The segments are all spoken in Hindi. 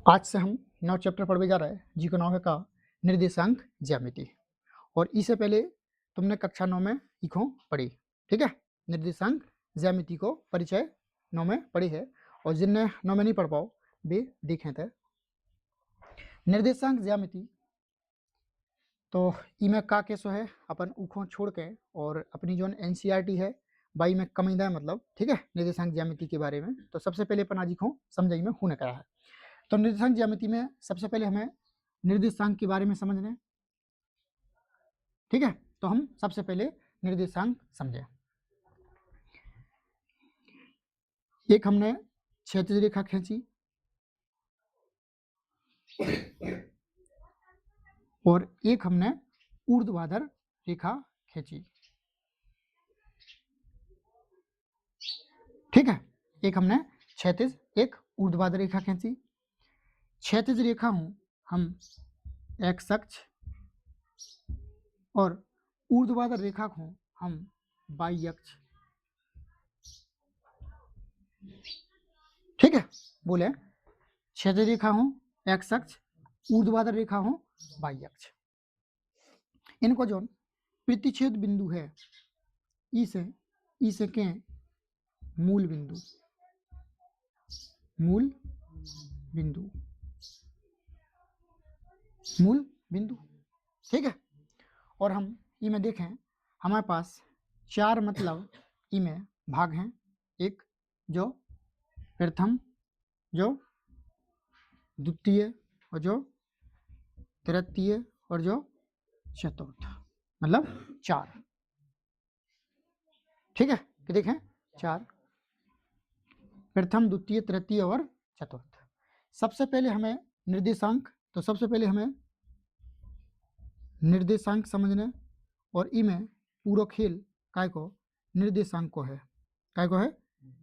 आज से हम नौ चैप्टर पढ़ने जा रहे हैं जिसका नाम है का निर्देशांक ज्यामिति। और इससे पहले तुमने कक्षा 9 में इको पढ़ी, ठीक है। निर्देशांक ज्यामिति को परिचय 9 में पढ़ी है, और जिनने 9 में नहीं पढ़ पाओ वे देखें थे। निर्देशांक ज्यामिति तो इमें का केसो है अपन उखों छोड़ के और अपनी जो एनसीईआरटी है बाई में कमीदा है, मतलब ठीक है, निर्देशांक ज्यामिति के बारे में। तो सबसे पहले अपन आज इको समझाई में होने करा है। तो निर्देशांक ज्यामिति में सबसे पहले हमें निर्देशांक के बारे में समझना है, ठीक है। तो हम सबसे पहले निर्देशांक समझें। एक हमने क्षैतिज रेखा खींची और एक हमने ऊर्ध्वाधर रेखा खींची, ठीक है। एक हमने क्षैतिज एक ऊर्ध्वाधर रेखा खींची। क्षैतिज रेखा हूं हम एक्स अक्ष और ऊर्ध्वाधर रेखा को हम वाई अक्ष, ठीक है। बोले क्षैतिज रेखा हूं एक्स अक्ष, ऊर्ध्वाधर रेखा हूं वाई अक्ष। इनको जो प्रतिच्छेद बिंदु है इसे के मूल बिंदु, मूल बिंदु, मूल बिंदु, ठीक है। और हम इमें देखें हमारे पास चार मतलब इमें भाग हैं। एक जो प्रथम, जो द्वितीय, और जो तृतीय, और जो चतुर्थ, मतलब चार, ठीक है। कि देखें चार, प्रथम, द्वितीय, तृतीय और चतुर्थ। सबसे पहले हमें निर्देशांक, तो सबसे पहले हमें निर्देशांक समझने, और इमें पूरा खेल काय को निर्देशांक को है, काय को है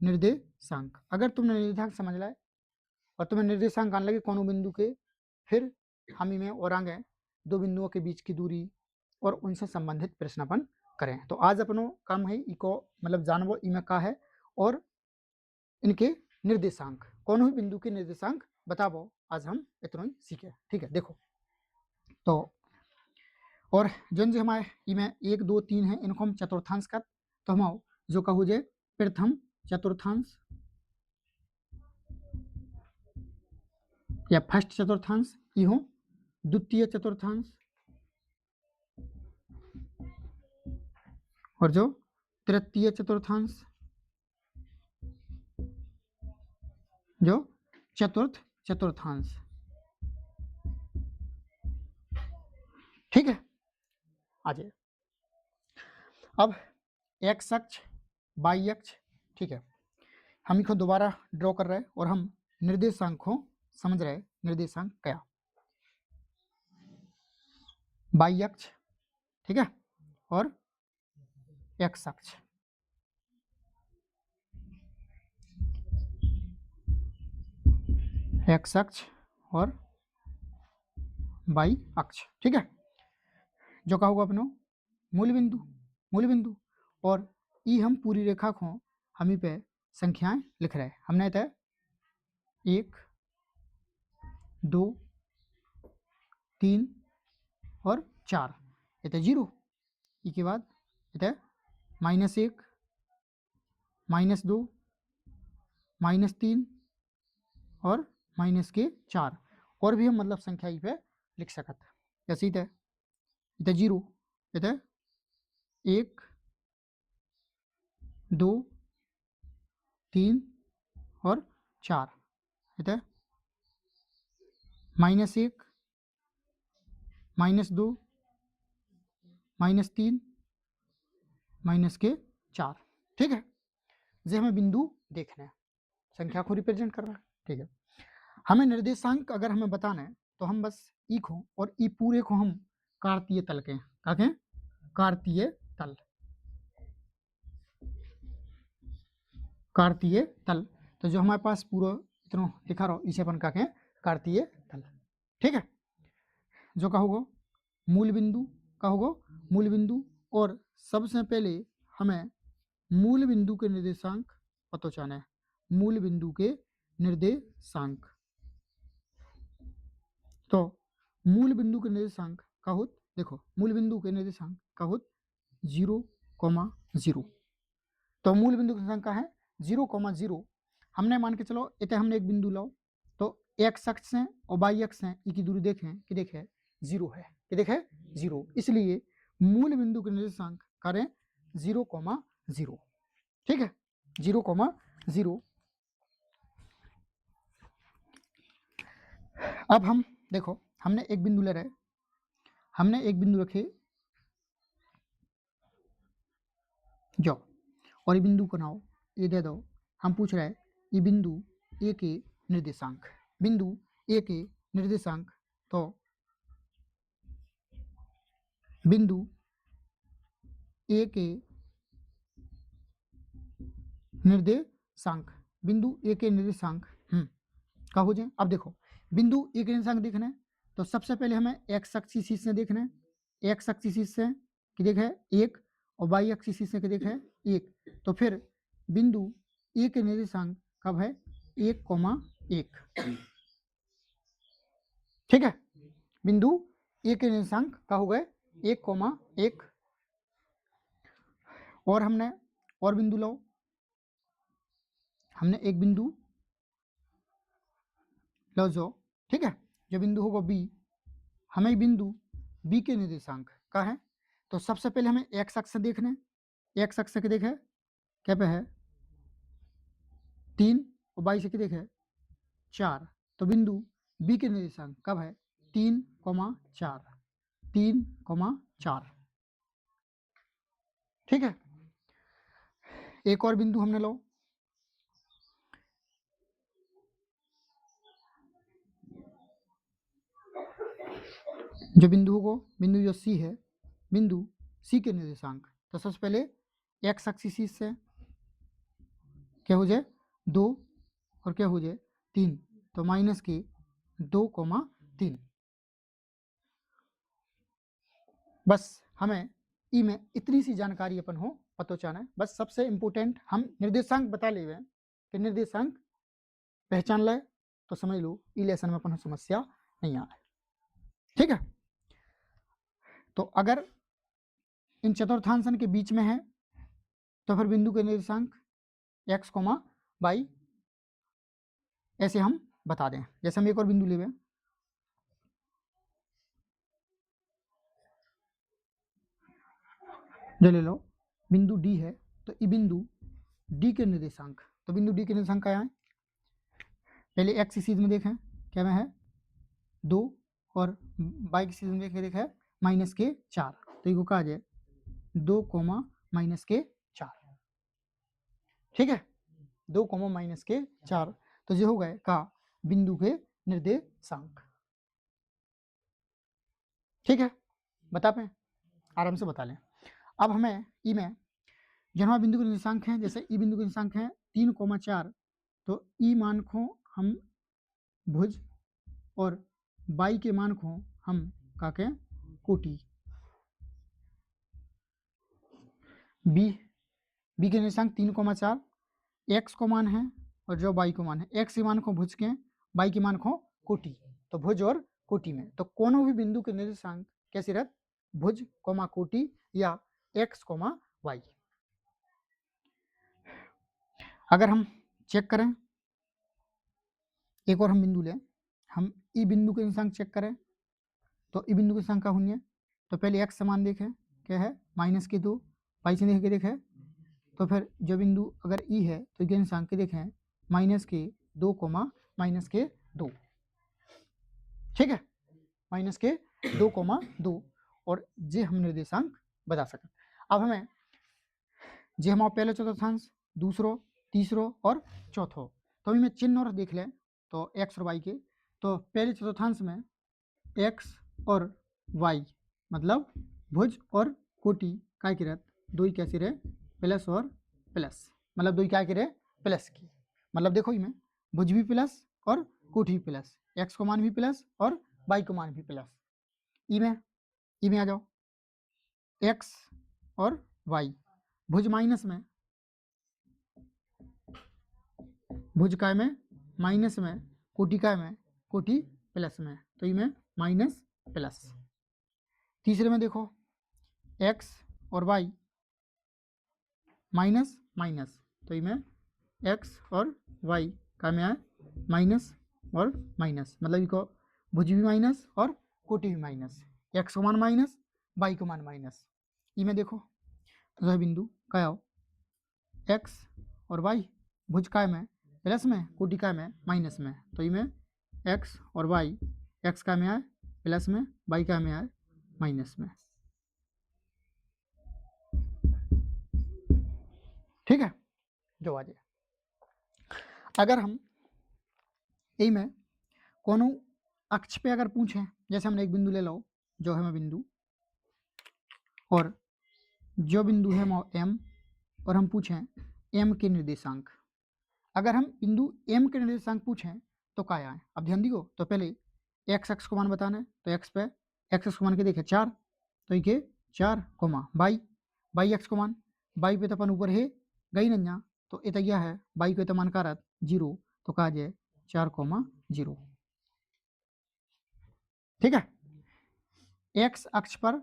निर्देशांक। अगर तुमने निर्देशांक समझ लाए और तुम्हें निर्देशांक आने लगे कोनो बिंदु के, फिर हम इमें और आगे दो बिंदुओं के बीच की दूरी और उनसे संबंधित प्रश्न अपन करें। तो आज अपनो काम है इको मतलब जानवो इमें का है और इनके निर्देशांक, कोनो भी बिंदु के निर्देशांक बताओ। आज हम इतना ही सीखे, ठीक है। देखो तो और जन जो हमारे इमें 1 2 3 है इनको हम चतुर्थांश कर, तो हम जो कहू जे प्रथम चतुर्थांश या फर्स्ट चतुर्थांश इहो, द्वितीय चतुर्थांश और जो तृतीय चतुर्थांश, जो चतुर्थ चतुर्थांश, ठीक है। आज अब एक्स अक्ष वाई अक्ष, ठीक है, हम इसको दोबारा ड्रॉ कर रहे हैं और हम निर्देशांक को समझ रहे हैं। निर्देशांक क्या, वाई अक्ष, ठीक है, और एक्स अक्ष, एक्स अक्ष और वाई अक्ष, ठीक है। जो का होगा अपनो मूल बिंदु, मूल बिंदु, और ई हम पूरी रेखा को हम ही पे संख्याएं लिख रहे हैं। हमने तय 1 2 3 और 4, ये 0, इसके बाद ये -1 -2 -3 और -4, और भी हम मतलब संख्या पे लिख सकते हैं। जैसे ये 0, ये 1 2 3 और 4, ये -1 -2 -3 -4, ठीक है। जे हमें बिंदु देखना है, संख्या को रिप्रेजेंट कर रहा है, ठीक है। हमें निर्देशांक अगर हमें बताना है तो हम बस ई को और ई पूरे को हम कार्तीय तल के क्या कहें, कार्तीय तल, कार्तीय तल। तो जो हमारे पास पूरा इतना लिखा रहो इसे अपन क्या कहें, कार्तीय तल, ठीक है। जो कहोगे मूल बिंदु, कहोगे मूल बिंदु, और सबसे पहले हमें मूल बिंदु के निर्देशांक पता चाहना है, मूल बिंदु के निर्देशांक, तो मूल बिंदु के निर्देशांक का होत, देखो मूल बिंदु के निर्देशांक का होत 0,0। तो मूल बिंदु का निर्देशांक का है 0,0। हमने मान के चलो इतने हमने एक बिंदु लो, तो x अक्ष है और y अक्ष है, की दूरी देखें कि देखे 0 है, कि देखे 0, इसलिए मूल बिंदु के निर्देशांक करें 0,0। ठीक है, 0,0। अब हम देखो हमने एक बिंदु ले रहे, हमने एक बिंदु रखे जो, और ये बिंदु को नाओ ये दे दो, हम पूछ रहे हैं ये बिंदु ए के निर्देशांक, बिंदु ए के निर्देशांक, तो बिंदु ए के निर्देशांक, बिंदु ए के निर्देशांक का हो जाए। अब देखो बिंदु ए के निर्देशांक देखना है, तो सबसे पहले हमें x एक्सिस से देखना है, x एक्सिस से कि देखे 1 और y एक्सिस से कि देखे 1, तो फिर बिंदु ए के निर्देशांक कब है 1,1। ठीक है, बिंदु ए के निर्देशांक का हो गए 1,1। और हमने और बिंदु लो, हमने एक बिंदु लो जो, ठीक है, जो बिंदु होगा बी, हमें बिंदु बी के निर्देशांक का है, तो सबसे पहले हमें x अक्ष से देखना है, x अक्ष से देखे क्या पे है 3 और y से देखे 4, तो बिंदु बी के निर्देशांक कब है 3,4, 3,4। ठीक है, एक और बिंदु हमने लो, जो बिंदु होगा बिंदु जो सी है, बिंदु सी के निर्देशांक, तो सबसे पहले x एक्सिस से क्या हो जाए 2 और क्या हो जाए 3, तो माइनस के 2,3। बस हमें ई में इतनी सी जानकारी अपन हो पता चाहना है, बस सबसे इम्पोर्टेंट हम निर्देशांक बता ले कि निर्देशांक पहचान ले, तो समझ लो ई लेसन में अपन समस्या नहीं आ रहा। ठीक है, तो अगर इन चतुर्थांशन के बीच में है तो फिर बिंदु के निर्देशांक x, y ऐसे हम बता दें। जैसे हम एक और बिंदु ले ले लो, बिंदु D है, तो ये बिंदु D के निर्देशांक, तो बिंदु D के निर्देशांक क्या है, पहले x एक्सिस में देखें क्या में है 2 और y एक्सिस में देखें माइनस के 4, तो ये कहा जाए 2, माइनस के 4। ठीक है, 2, माइनस के 4, तो ये हो गए का बिंदु के निर्देशांक। ठीक है, बता पाए, आराम से बता लें। अब हमें ई में जहाँ बिंदु के निर्देशांक हैं, जैसे ई बिंदु के निर्देशांक हैं 3,4, तो ई मान को हम भुज और बाई के मान को हम का के कोटि, बी के निर्देशांक 3,4, एक्स को मान है और जो बाई को मान है, एक्स के मान को भुज के बाई के मान को कोटि, तो भुज और कोटि में, तो कोनो भी बिंदु के निर्देशांक कैसे रहते भुज, कोटि या एक्स, वाई। अगर हम चेक करें, एक और हम बिंदु लें, हम ई बिंदु के निर्देशांक चेक करें, तो ई बिंदु के निर्देशांक का होंगे, तो पहले एक्स समान देखें क्या है माइनस के 2, वाई से देख के देखें, तो फिर जो बिंदु अगर ई है तो इसके निर्देशांक देखें माइनस के 2, माइनस के 2। ठीक है, माइनस के 2,2, और जे हम निर्देशांक बता सकें। अब हमें जे हमारा पहले चतुर्थांश, दूसरो, तीसरो और चौथो, तो अभी मैं चिन्ह और देख लें, तो एक्स और वाई के, तो पहले चतुर्थांश में एक्स और वाई मतलब भुज और कोटि काय की रहत, दो ही कैसे रहे प्लस और प्लस, मतलब दो ही क्या रहे प्लस की, मतलब देखो ही में भुज भी प्लस और कोटि भी प्लस, एक्स को मान भी प्लस और वाई को मान भी प्लस। ई में आ जाओ, एक्स और वाई, भुज माइनस में, भुज काय में माइनस में, कोटि काय में, कोटि प्लस में, तो इमें माइनस प्लस। तीसरे में देखो x और y माइनस माइनस, तो इमें x और y का में आए माइनस और माइनस, मतलब इको भुज भी माइनस और कोटि भी माइनस, x को मान माइनस y को मान माइनस। इमें देखो तो यह बिंदु क्या हो, x और y भुज काय में प्लस में, कोटि काय में माइनस में, तो इमें x और y, x का में आए प्लस में, y का में आए माइनस में। ठीक है, जो आ जाए। अगर हम यही में कोनो अक्ष पे अगर पूछें, जैसे हमने एक बिंदु ले लो जो है बिंदु, और जो बिंदु है m, और हम पूछें m के निर्देशांक। अगर हम बिंदु m के निर्देशांक पूछें तो क्या आए, अब ध्यान दियो। तो पहले x अक्ष को मान बताना है, तो x पे x अक्ष को मान के देखे 4, तो ये 4 कोमा y अक्ष को मान, y पे तो अपन ऊपर है गई नन्या, तो ये यह है y को तो मान का 0, तो कहा जाए 4,0। ठीक है, x अक्ष पर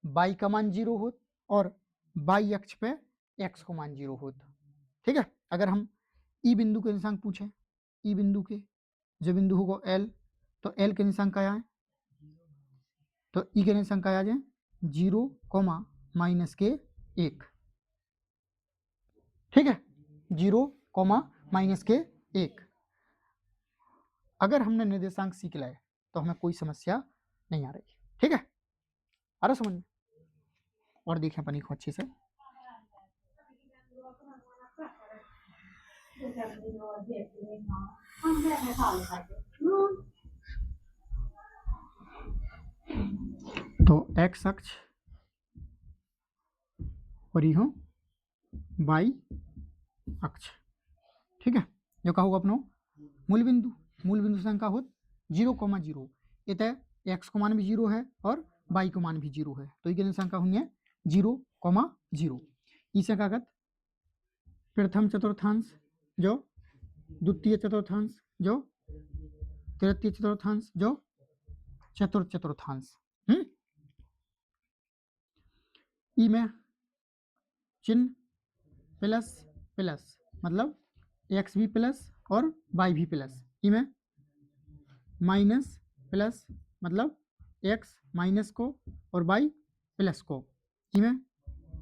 y का मान 0 हो और y अक्ष पे x को मान 0 हो। ठीक है, अगर हम ई बिंदु के निर्देशांक पूछें, ई बिंदु के जो बिंदु होगा L, तो L के निर्देशांक क्या है, तो ई के निर्देशांक क्या आ जाए 0, माइनस के 1। ठीक है, 0, माइनस के 1। अगर हमने निर्देशांक सीख लाए तो हमें कोई समस्या नहीं आ रही। ठीक है, आ रहा समझ में? और देखें अपन को अच्छे से। तो x अक्ष और ये हो y अक्ष। ठीक है, जो का होगा अपनो मूल बिंदु संख्या हो 0,0, इतने x को मान भी 0 है और y को मान भी 0 है, तो ये संख्या हुई है 0,0। इसे कागज प्रथम चतुर्थांश जो द्वितीय चतुर्थांश जो तृतीय चतुर्थांश जो चतुर्थ चतुर्थांश। ई में चिन्ह प्लस प्लस, मतलब x भी प्लस और y भी प्लस। ई में माइनस प्लस, मतलब x माइनस को और y प्लस को। ई में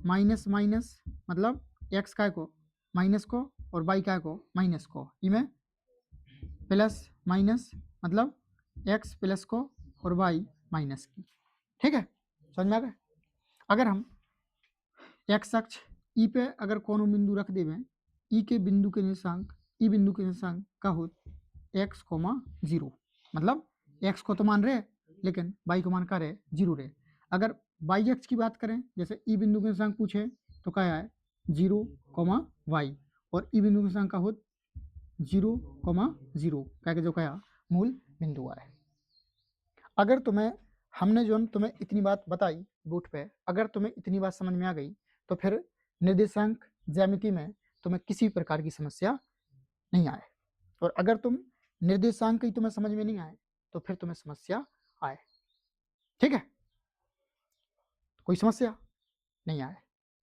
माइनस माइनस, मतलब x का को माइनस को और y का को माइनस को। ई में प्लस माइनस, मतलब x प्लस को और y माइनस की। ठीक है, समझ में आ गया। अगर हम x अक्ष ई पे अगर कोनो बिंदु रख देवें, ई के बिंदु के निर्देशांक, ई बिंदु के निर्देशांक का हो x, 0, मतलब x को तो मान रहे लेकिन y को मान का रहे 0 रहे। अगर y अक्ष की बात करें, जैसे ई बिंदु के निर्देशांक पूछे तो क्या है 0, y, और ई बिंदु के निर्देशांक का हो 0, 0, क्या जो क्या मूल बिंदु है। अगर हमने जो तुम्हें इतनी बात बताई बूट पे, अगर तुम्हें इतनी बात समझ में आ गई तो फिर निर्देशांक ज्यामिति में तुम्हें किसी प्रकार की समस्या नहीं आए। और अगर तुम निर्देशांक ही तुम्हें समझ में नहीं आए तो फिर तुम्हें समस्या आए। ठीक है, कोई समस्या नहीं आए।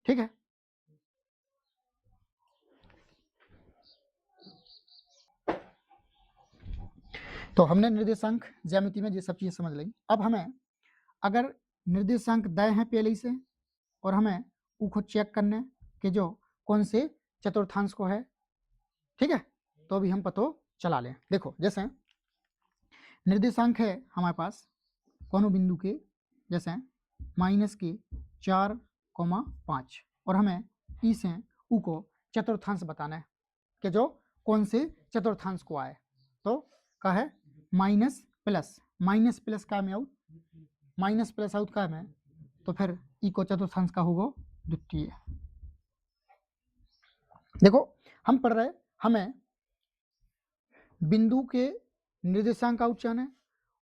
ठीक है, तो हमने निर्देशांक ज्यामिति में ये सब चीजें समझ ली। अब हमें अगर निर्देशांक दे हैं पहले से और हमें उसको चेक करने कि जो कौन से चतुर्थांश को है, ठीक है, तो अभी हम पता चला लें। देखो, जैसे निर्देशांक है हमारे पास कोनो बिंदु के, जैसे माइनस के 4,5, और हमें ई से ऊ को चतुर्थांश बताना है कि जो कौन से चतुर्थांश को आए। तो का है माइनस प्लस का में आउट, माइनस प्लस आउट का में, तो फिर ई को चतुर्थांश का होगा द्वितीय। देखो, हम पढ़ रहे हमें बिंदु के निर्देशांक का उच्चारण है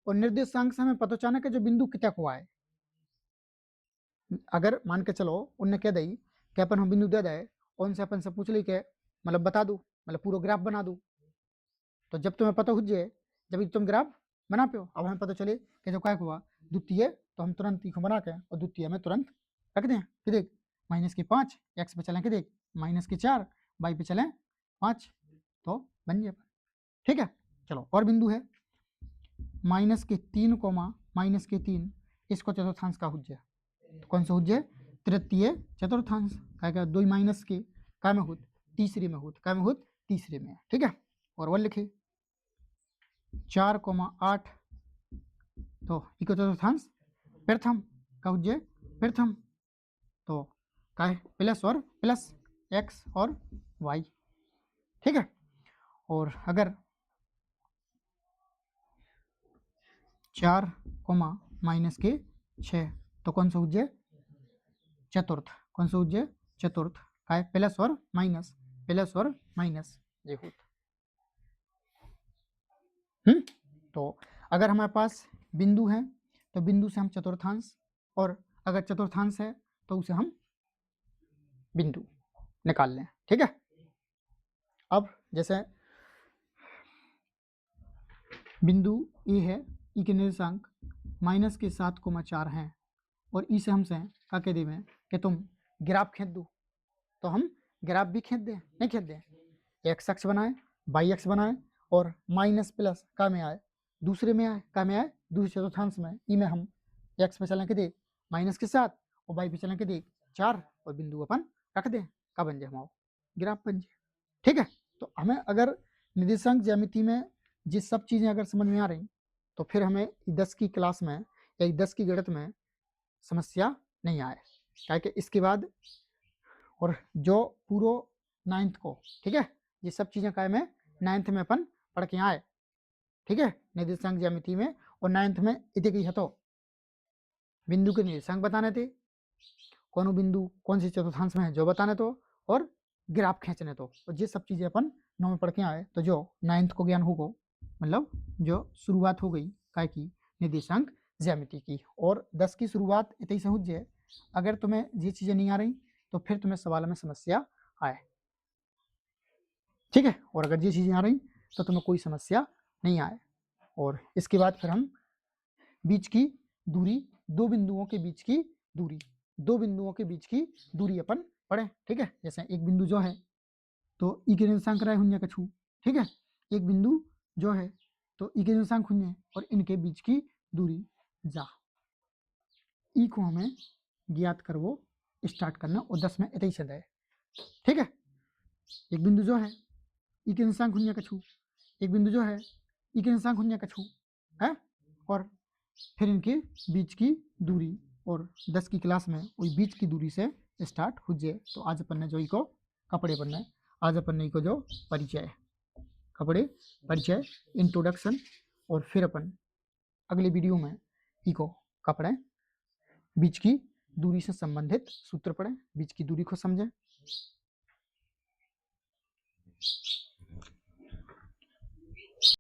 और निर्देशांक से हमें पता चलना कि जो बिंदु कितना को आए। अगर मान के चलो उनने कह दी कि अपन हम बिंदु दे दे, उनसे अपन से पूछ ली के मतलब बता दो, मतलब पूरा ग्राफ बना दो, तो जब तुम्हें पता हो जाए, जब तुम ग्राफ बना पे हो। अब हमें पता चले कि जो क्या हुआ द्वितीय, तो हम तुरंत इको बना के और द्वितीय में तुरंत रख दें कि देख -5 x पे चलें कि देख -4 y पे चलें 5, तो बन गया। ठीक है, चलो और बिंदु है -3, -3 इसको चतुर्थांश का हुज्य, तो कौन सा हुज्य? तृतीय चतुर्थांश। क्या 2 माइनस के क्या में होत? तीसरे में होत। क्या में होत? तीसरे में। ठीक है, और वन लिखे 4, 8, तो इको चतुर्थांश प्रथम का हुज्य प्रथम, तो क्या है प्लस और प्लस x और y। ठीक है, और अगर 4, -6 तो कौन सा हुज्य? चतुर्थ। कौन सा हुज्य? चतुर्थ। का है प्लस और माइनस, प्लस और माइनस ये होत। तो अगर हमारे पास बिंदु है तो बिंदु से हम चतुर्थांश, और अगर चतुर्थांश है तो उसे हम बिंदु निकाल लें। ठीक है, अब जैसे बिंदु ए है, ई के निर्देशांक -7,4 हैं, और ई से हमसे क्या कह देवे कि तुम ग्राफ खींच दो, तो हम ग्राफ भी खींच दें, नहीं खींच दें, एक्स अक्ष बनाए, वाई अक्ष बनाए, और माइनस प्लस का में आए, दूसरे में आए, का में आए दूसरे चतुर्थांश में, ई में हम एक्स पे चलें के देख -7 और वाई पे चलें के देख 4, और बिंदु अपन रख दें, का बन जाए हमारा ग्राफ बन जाए। ठीक है, तो हमें अगर निर्देशांक ज्यामिति में जिस सब चीज़ें अगर समझ में आ रही, तो फिर हमें 10 की क्लास में या 10 की गणित में समस्या नहीं आए। क्या कि इसके बाद और जो पूरा 9th को, ठीक है, ये सब चीज़ें काय में 9th में अपन पढ़ के आए। ठीक है, निर्देशांक ज्यामिति में, और 9th में इतने की है तो बिंदु के निर्देशांक बताने थे, कौन बिंदु कौन सी चतुर्थांश में है जो बताने तो, और ग्राफ खींचने तो, और ये सब चीज़ें अपन 9 में पढ़ के आए। तो जो 9th को ज्ञान होगा, मतलब जो शुरुआत हो गई काय की निर्देशांक ज्यामिति की, और 10 की शुरुआत इतनी सहज है। अगर तुम्हें ये चीज़ें नहीं आ रही तो फिर तुम्हें सवाल में समस्या आए। ठीक है, और अगर ये चीज़ें आ रही तो तुम्हें कोई समस्या नहीं आए। और इसके बाद फिर हम बीच की दूरी, दो बिंदुओं के बीच की दूरी, दो बिंदुओं के बीच की दूरी अपन पढ़ें। ठीक है, जैसे एक बिंदु जो है तो ई के निर्देशांक राय हुन्य कछु। ठीक है, एक बिंदु जो है तो ई के निर्देशांक हुन्य, और इनके बीच की दूरी जा। ई को हमें ज्ञात करवो स्टार्ट करना, और 10 में इतनी से है। ठीक है, एक बिंदु जो है ई के निर्देशांक हुन्य कछु, एक बिंदु जो है ई के निर्देशांक हुन्य कछु है, और फिर इनके बीच की दूरी, और 10 की क्लास में वही बीच की दूरी से स्टार्ट हो जाए। तो आज अपन ने जो इको कपड़े पढ़ना, आज अपन ने इको जो परिचय, कपड़े परिचय इंट्रोडक्शन, और फिर अपन अगले वीडियो में इको कपड़े बीच की दूरी से संबंधित सूत्र पढ़ें, बीच की दूरी को समझें।